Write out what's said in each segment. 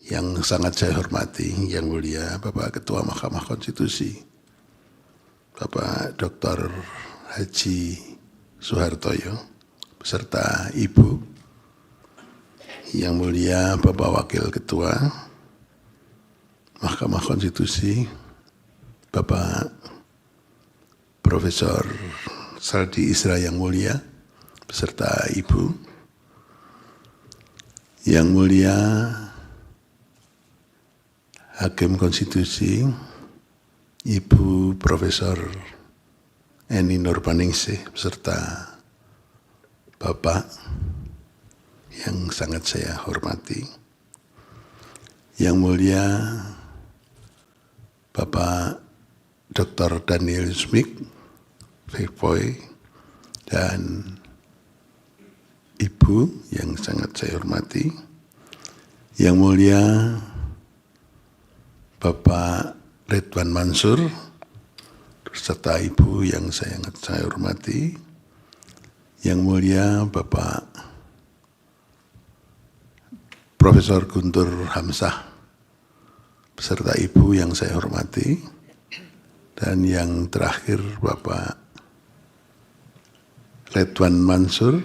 Yang sangat saya hormati, Yang Mulia Bapak Ketua Mahkamah Konstitusi, Bapak Dr. Haji Soehartojo, beserta Ibu, Yang Mulia Bapak Wakil Ketua Mahkamah Konstitusi, Bapak Profesor Saldi Isra Yang Mulia, beserta Ibu, Yang Mulia Hakim Konstitusi, Ibu Profesor Eni Nurbaningsih, beserta Bapak yang sangat saya hormati, Yang Mulia Bapak Dr. Daniel Smith, Viceroy, dan Ibu yang sangat saya hormati, Yang Mulia Bapak Ridwan Mansur, serta Ibu yang sangat saya hormati, Yang Mulia Bapak Profesor Guntur Hamzah, beserta Ibu yang saya hormati, dan yang terakhir Bapak Ridwan Mansur,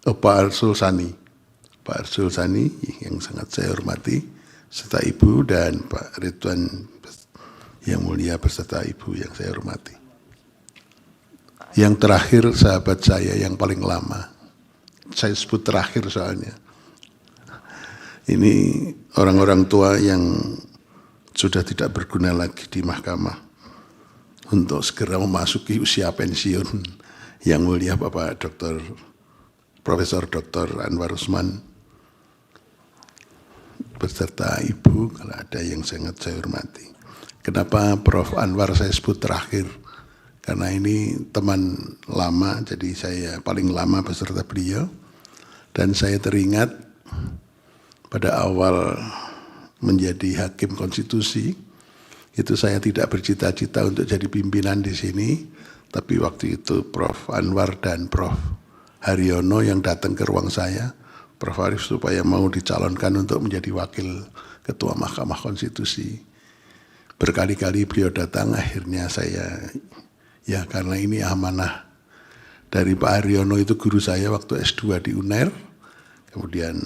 Pak Arsul Sani yang sangat saya hormati, serta Ibu, dan Pak Ridwan Yang Mulia beserta Ibu yang saya hormati. Yang terakhir sahabat saya yang paling lama, saya sebut terakhir soalnya. Ini orang-orang tua yang sudah tidak berguna lagi di mahkamah untuk segera memasuki usia pensiun. Yang Mulia Bapak Profesor Dr. Anwar Usman, beserta Ibu, kalau ada yang sangat saya hormati. Kenapa Prof. Anwar saya sebut terakhir? Karena ini teman lama, jadi saya paling lama beserta beliau. Dan saya teringat pada awal menjadi hakim konstitusi, itu saya tidak bercita-cita untuk jadi pimpinan di sini, tapi waktu itu Prof. Anwar dan Prof. Haryono yang datang ke ruang saya, Prof. Arif supaya mau dicalonkan untuk menjadi wakil ketua Mahkamah Konstitusi. Berkali-kali beliau datang, akhirnya saya, ya karena ini amanah dari Pak Haryono, itu guru saya waktu S2 di UNER, kemudian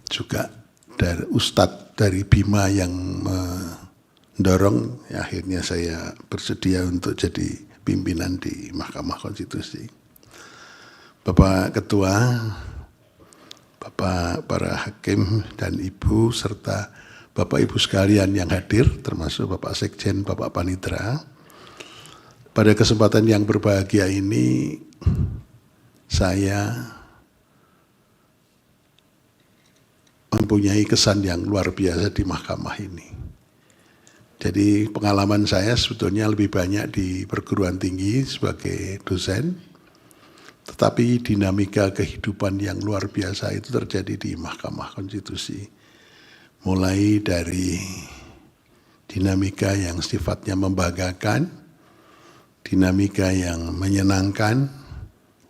juga dari Ustadz dari Bima yang mendorong, ya akhirnya saya bersedia untuk jadi pimpinan di Mahkamah Konstitusi. Bapak Ketua, Bapak para hakim dan Ibu, serta Bapak Ibu sekalian yang hadir, termasuk Bapak Sekjen, Bapak Panitra. Pada kesempatan yang berbahagia ini, saya mempunyai kesan yang luar biasa di mahkamah ini. Jadi pengalaman saya sebetulnya lebih banyak di perguruan tinggi sebagai dosen, tetapi dinamika kehidupan yang luar biasa itu terjadi di Mahkamah Konstitusi. Mulai dari dinamika yang sifatnya membanggakan, dinamika yang menyenangkan,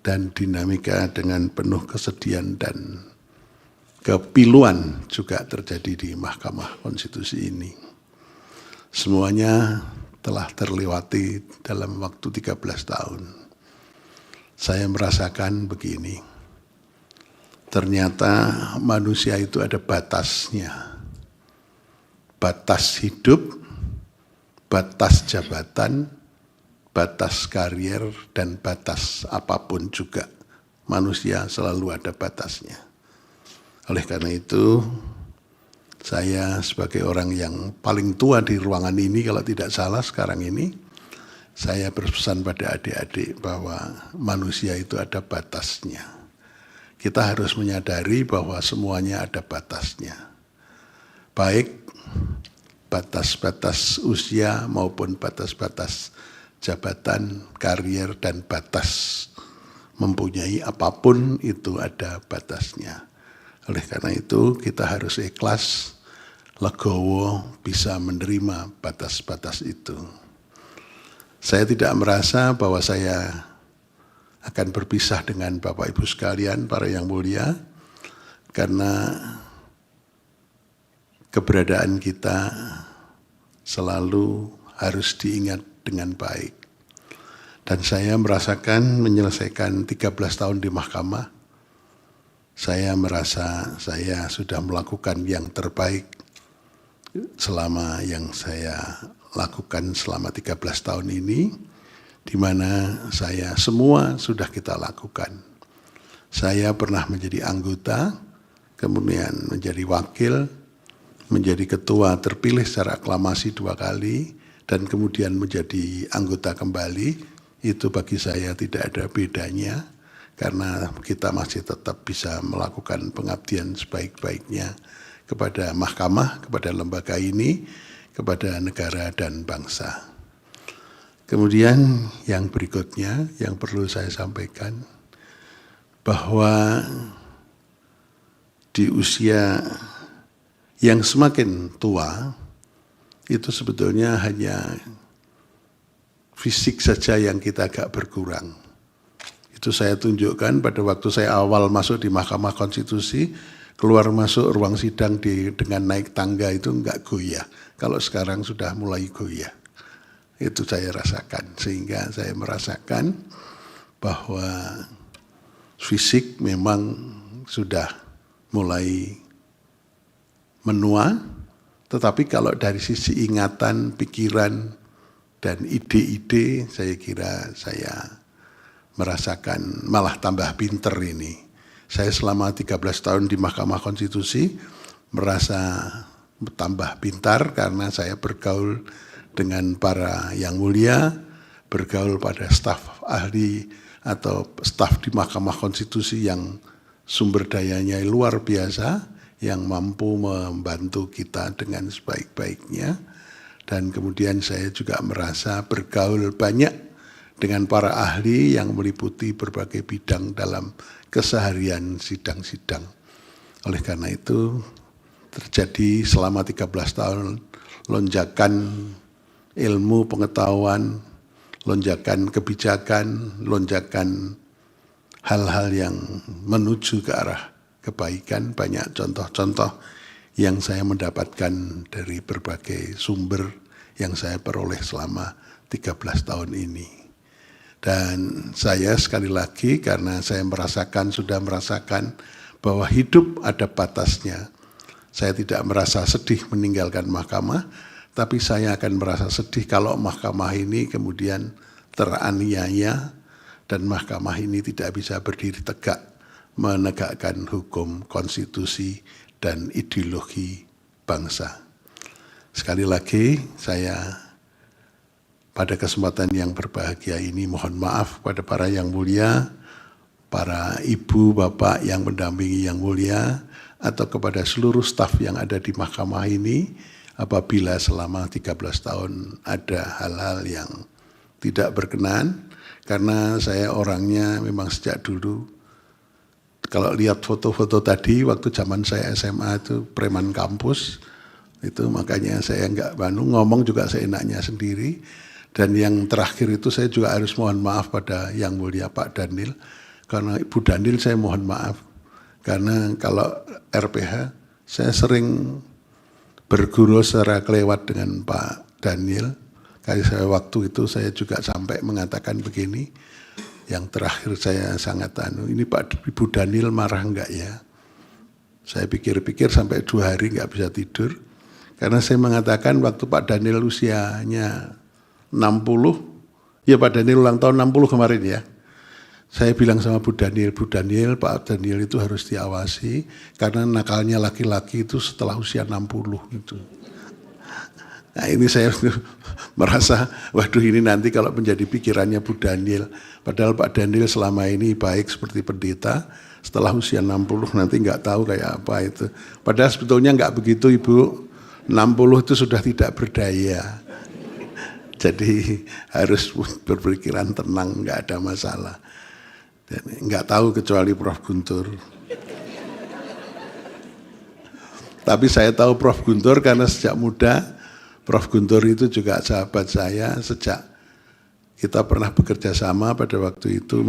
dan dinamika dengan penuh kesedihan dan kepiluan juga terjadi di Mahkamah Konstitusi ini. Semuanya telah terlewati dalam waktu 13 tahun. Saya merasakan begini, ternyata manusia itu ada batasnya. Batas hidup, batas jabatan, batas karier, dan batas apapun juga. Manusia selalu ada batasnya. Oleh karena itu, saya sebagai orang yang paling tua di ruangan ini, kalau tidak salah sekarang ini, saya berpesan pada adik-adik bahwa manusia itu ada batasnya. Kita harus menyadari bahwa semuanya ada batasnya. Baik batas-batas usia maupun batas-batas jabatan, karier, dan batas mempunyai apapun itu ada batasnya. Oleh karena itu kita harus ikhlas, legowo, bisa menerima batas-batas itu. Saya tidak merasa bahwa saya akan berpisah dengan Bapak Ibu sekalian, para yang mulia, karena keberadaan kita selalu harus diingat dengan baik. Dan saya merasakan menyelesaikan 13 tahun di mahkamah, saya merasa saya sudah melakukan yang terbaik selama yang saya lakukan selama 13 tahun ini, di mana saya semua sudah kita lakukan. Saya pernah menjadi anggota, kemudian menjadi wakil, menjadi ketua terpilih secara aklamasi 2 kali, dan kemudian menjadi anggota kembali. Itu bagi saya tidak ada bedanya, karena kita masih tetap bisa melakukan pengabdian sebaik-baiknya kepada mahkamah, kepada lembaga ini, kepada negara dan bangsa. Kemudian yang berikutnya yang perlu saya sampaikan, bahwa di usia yang semakin tua, itu sebetulnya hanya fisik saja yang kita agak berkurang. Itu saya tunjukkan pada waktu saya awal masuk di Mahkamah Konstitusi, keluar masuk ruang sidang dengan naik tangga itu enggak goyah. Kalau sekarang sudah mulai goyah. Itu saya rasakan, sehingga saya merasakan bahwa fisik memang sudah mulai menua, tetapi kalau dari sisi ingatan, pikiran, dan ide-ide, saya kira saya merasakan malah tambah pinter ini. Saya selama 13 tahun di Mahkamah Konstitusi merasa tambah pintar karena saya bergaul dengan para yang mulia, bergaul pada staf ahli atau staf di Mahkamah Konstitusi yang sumber dayanya luar biasa, yang mampu membantu kita dengan sebaik-baiknya. Dan kemudian saya juga merasa bergaul banyak dengan para ahli yang meliputi berbagai bidang dalam keseharian sidang-sidang. Oleh karena itu terjadi selama 13 tahun lonjakan ilmu pengetahuan, lonjakan kebijakan, lonjakan hal-hal yang menuju ke arah kebaikan. Banyak contoh-contoh yang saya mendapatkan dari berbagai sumber yang saya peroleh selama 13 tahun ini. Dan saya sekali lagi, karena saya sudah merasakan bahwa hidup ada batasnya. Saya tidak merasa sedih meninggalkan mahkamah, tapi saya akan merasa sedih kalau mahkamah ini kemudian teraniaya dan mahkamah ini tidak bisa berdiri tegak menegakkan hukum, konstitusi, dan ideologi bangsa. Sekali lagi saya pada kesempatan yang berbahagia ini mohon maaf pada para yang mulia, para ibu, bapak yang mendampingi yang mulia, atau kepada seluruh staf yang ada di mahkamah ini, apabila selama 13 tahun ada hal-hal yang tidak berkenan, karena saya orangnya memang sejak dulu, kalau lihat foto-foto tadi, waktu zaman saya SMA itu preman kampus, itu makanya saya enggak ngomong juga seenaknya sendiri. Dan yang terakhir itu saya juga harus mohon maaf pada yang mulia Pak Daniel, karena Ibu Daniel saya mohon maaf, karena kalau RPH saya sering berguru secara kelewat dengan Pak Daniel. Kali saya waktu itu saya juga sampai mengatakan begini. Yang terakhir saya sangat ini Pak Ibu Daniel marah enggak ya? Saya pikir-pikir sampai 2 hari enggak bisa tidur. Karena saya mengatakan waktu Pak Daniel usianya 60, ya Pak Daniel ulang tahun 60 kemarin ya. Saya bilang sama Bu Daniel, Pak Daniel itu harus diawasi, karena nakalnya laki-laki itu setelah usia 60 itu. Nah ini saya merasa, waduh ini nanti kalau menjadi pikirannya Bu Daniel. Padahal Pak Daniel selama ini baik seperti pendeta, setelah usia 60 nanti nggak tahu kayak apa itu. Padahal sebetulnya nggak begitu Ibu, 60 itu sudah tidak berdaya. Jadi harus berpikiran tenang, nggak ada masalah. Dan nggak tahu kecuali Prof. Guntur. Tapi saya tahu Prof. Guntur karena sejak muda, Prof. Guntur itu juga sahabat saya sejak kita pernah bekerja sama pada waktu itu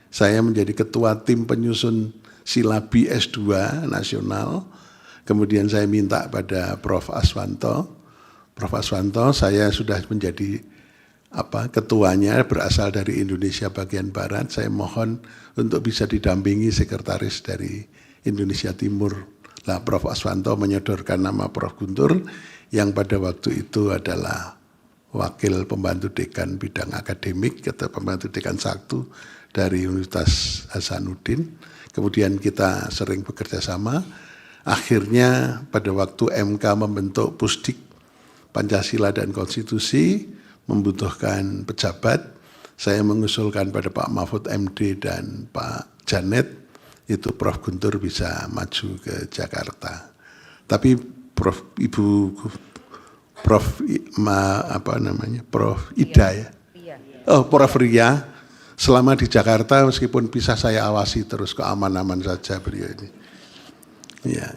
saya menjadi ketua tim penyusun silabi S2 nasional. Kemudian saya minta pada Prof. Aswanto. Prof. Aswanto, saya sudah menjadi ketuanya, berasal dari Indonesia bagian Barat. Saya mohon untuk bisa didampingi sekretaris dari Indonesia Timur. Nah, Prof. Aswanto menyodorkan nama Prof. Guntur yang pada waktu itu adalah wakil pembantu dekan bidang akademik atau pembantu dekan 1 dari Universitas Hasanuddin. Kemudian kita sering bekerja sama. Akhirnya pada waktu MK membentuk Pusdik Pancasila dan Konstitusi, membutuhkan pejabat, saya mengusulkan pada Pak Mahfud MD dan Pak Janet, itu Prof. Guntur bisa maju ke Jakarta. Tapi Prof. Ida ya? Oh, Prof. Ria, selama di Jakarta meskipun bisa saya awasi terus, keaman-aman saja beliau ini. Ya.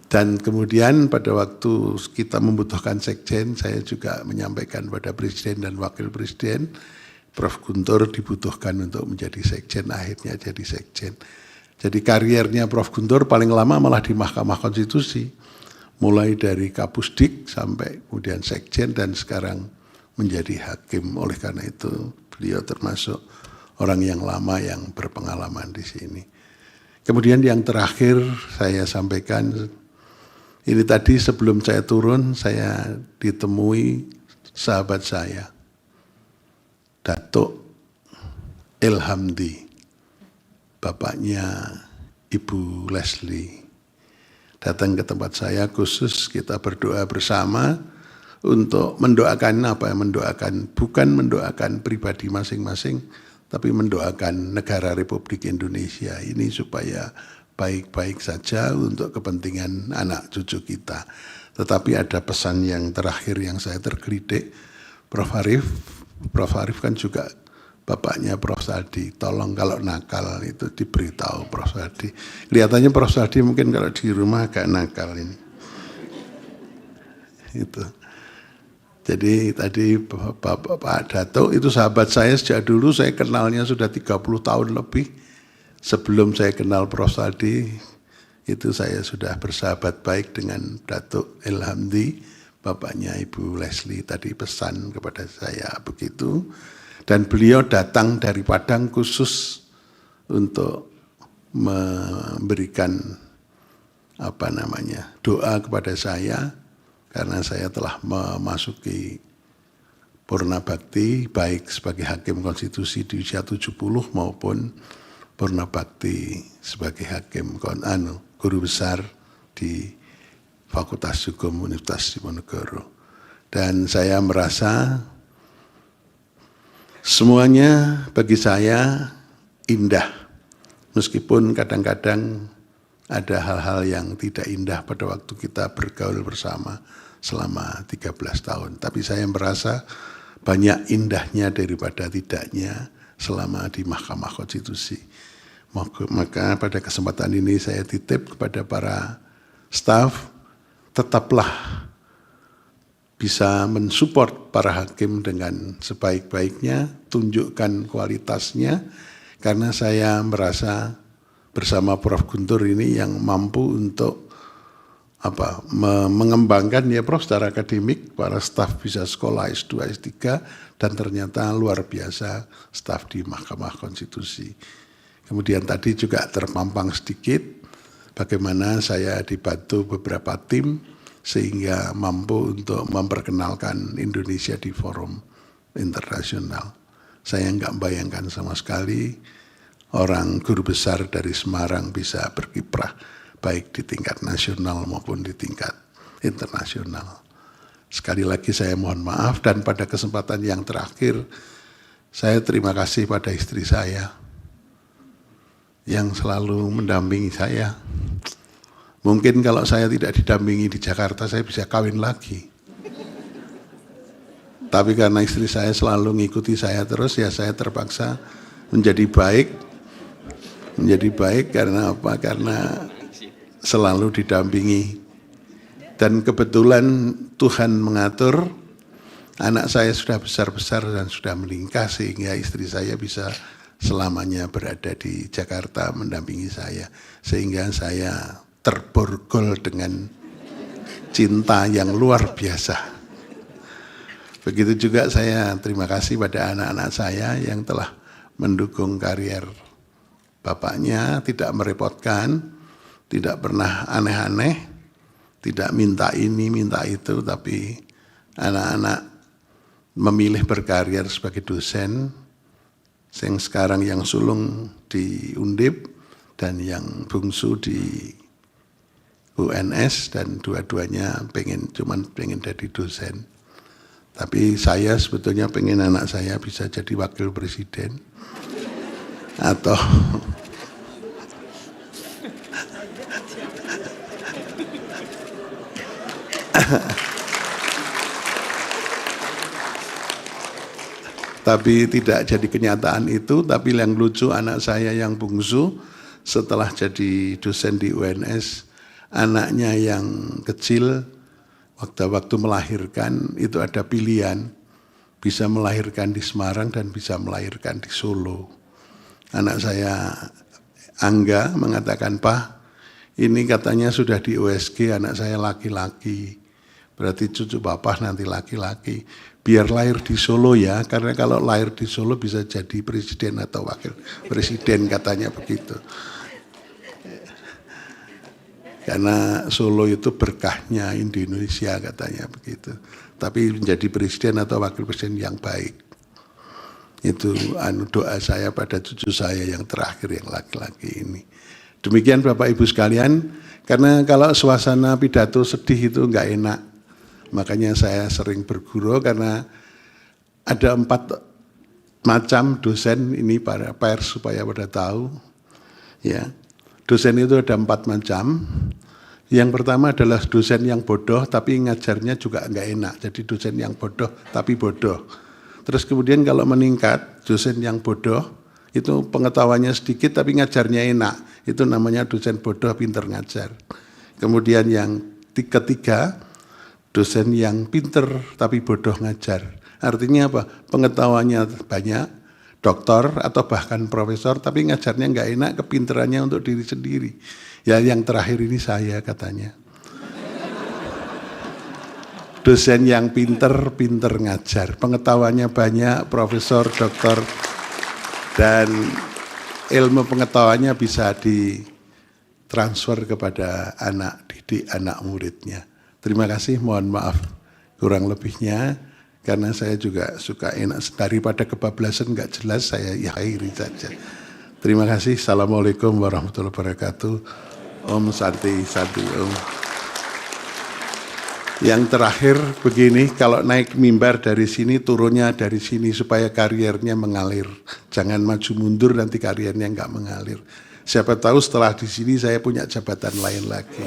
Dan kemudian pada waktu kita membutuhkan sekjen, saya juga menyampaikan pada Presiden dan Wakil Presiden, Prof. Guntur dibutuhkan untuk menjadi sekjen, akhirnya jadi sekjen. Jadi kariernya Prof. Guntur paling lama malah di Mahkamah Konstitusi, mulai dari Kapusdik sampai kemudian sekjen dan sekarang menjadi hakim. Oleh karena itu beliau termasuk orang yang lama yang berpengalaman di sini. Kemudian yang terakhir saya sampaikan, ini tadi sebelum saya turun, saya ditemui sahabat saya, Datuk Ilhamdi, bapaknya Ibu Leslie. Datang ke tempat saya khusus kita berdoa bersama untuk mendoakan bukan mendoakan pribadi masing-masing, tapi mendoakan negara Republik Indonesia ini supaya baik-baik saja untuk kepentingan anak cucu kita. Tetapi ada pesan yang terakhir yang saya tergelitik, Prof. Arif kan juga bapaknya Prof. Saldi, tolong kalau nakal itu diberitahu Prof. Saldi. Kelihatannya Prof. Saldi mungkin kalau di rumah agak nakal ini. Itu. Jadi tadi Pak Datuk itu sahabat saya sejak dulu, saya kenalnya sudah 30 tahun lebih. Sebelum saya kenal Prof. Saldi, itu saya sudah bersahabat baik dengan Datuk Ilhamdi, bapaknya Ibu Leslie, tadi pesan kepada saya begitu. Dan beliau datang dari Padang khusus untuk memberikan doa kepada saya, karena saya telah memasuki Purna Bakti, baik sebagai Hakim Konstitusi di usia 70 maupun Purna Bakti sebagai hakim guru besar di Fakultas Hukum Universitas Diponegoro. Dan saya merasa semuanya bagi saya indah, meskipun kadang-kadang ada hal-hal yang tidak indah pada waktu kita bergaul bersama selama 13 tahun. Tapi saya merasa banyak indahnya daripada tidaknya selama di Mahkamah Konstitusi. Maka pada kesempatan ini saya titip kepada para staf, tetaplah bisa mensupport para hakim dengan sebaik-baiknya, tunjukkan kualitasnya, karena saya merasa bersama Prof. Guntur ini yang mampu untuk mengembangkan ya Prof secara akademik, para staf bisa sekolah S2, S3, dan ternyata luar biasa staf di Mahkamah Konstitusi. Kemudian tadi juga terpampang sedikit bagaimana saya dibantu beberapa tim sehingga mampu untuk memperkenalkan Indonesia di forum internasional. Saya nggak bayangkan sama sekali orang guru besar dari Semarang bisa berkiprah baik di tingkat nasional maupun di tingkat internasional. Sekali lagi saya mohon maaf, dan pada kesempatan yang terakhir saya terima kasih pada istri saya yang selalu mendampingi saya. Mungkin kalau saya tidak didampingi di Jakarta, saya bisa kawin lagi. Tapi karena istri saya selalu mengikuti saya terus, ya saya terpaksa menjadi baik. Menjadi baik karena apa? Karena selalu didampingi. Dan kebetulan Tuhan mengatur, anak saya sudah besar-besar dan sudah meningkat, sehingga istri saya bisa selamanya berada di Jakarta mendampingi saya. Sehingga saya terborgol dengan cinta yang luar biasa. Begitu juga saya terima kasih pada anak-anak saya yang telah mendukung karier bapaknya, tidak merepotkan, tidak pernah aneh-aneh, tidak minta ini, minta itu, tapi anak-anak memilih berkarier sebagai dosen, yang sekarang yang sulung di Undip dan yang bungsu di UNS, dan dua-duanya cuman pengen jadi dosen. Tapi saya sebetulnya pengen anak saya bisa jadi wakil presiden atau tapi tidak jadi kenyataan itu. Tapi yang lucu, anak saya yang bungsu setelah jadi dosen di UNS, anaknya yang kecil waktu melahirkan itu ada pilihan, bisa melahirkan di Semarang dan bisa melahirkan di Solo. Anak saya Angga mengatakan, "Pak, ini katanya sudah di USG, anak saya laki-laki, berarti cucu bapak nanti laki-laki. Biar lahir di Solo ya, karena kalau lahir di Solo bisa jadi presiden atau wakil presiden," katanya begitu. Karena Solo itu berkahnya Indonesia, katanya begitu. Tapi menjadi presiden atau wakil presiden yang baik. Itu doa saya pada cucu saya yang terakhir yang laki-laki ini. Demikian Bapak Ibu sekalian, karena kalau suasana pidato sedih itu enggak enak. Makanya saya sering bergurau, karena ada 4 macam dosen ini para pers supaya pada tahu. Ya, dosen itu ada 4 macam. Yang pertama adalah dosen yang bodoh tapi ngajarnya juga enggak enak. Jadi dosen yang bodoh tapi bodoh. Terus kemudian kalau meningkat, dosen yang bodoh itu pengetahuannya sedikit tapi ngajarnya enak. Itu namanya dosen bodoh pinter ngajar. Kemudian yang ketiga, dosen yang pinter tapi bodoh ngajar. Artinya apa? Pengetahuannya banyak, doktor atau bahkan profesor, tapi ngajarnya enggak enak, kepinterannya untuk diri sendiri. Ya yang terakhir ini saya katanya. Dosen yang pinter ngajar, pengetahuannya banyak, profesor, doktor, dan ilmu pengetahuannya bisa ditransfer kepada anak didik, anak muridnya. Terima kasih, mohon maaf kurang lebihnya, karena saya juga suka enak, daripada kebablasan nggak jelas, saya akhiri saja. Terima kasih. Assalamualaikum warahmatullahi wabarakatuh. Om Santi Om. Yang terakhir begini, kalau naik mimbar dari sini, turunnya dari sini supaya kariernya mengalir. Jangan maju mundur, nanti kariernya nggak mengalir. Siapa tahu setelah di sini saya punya jabatan lain lagi.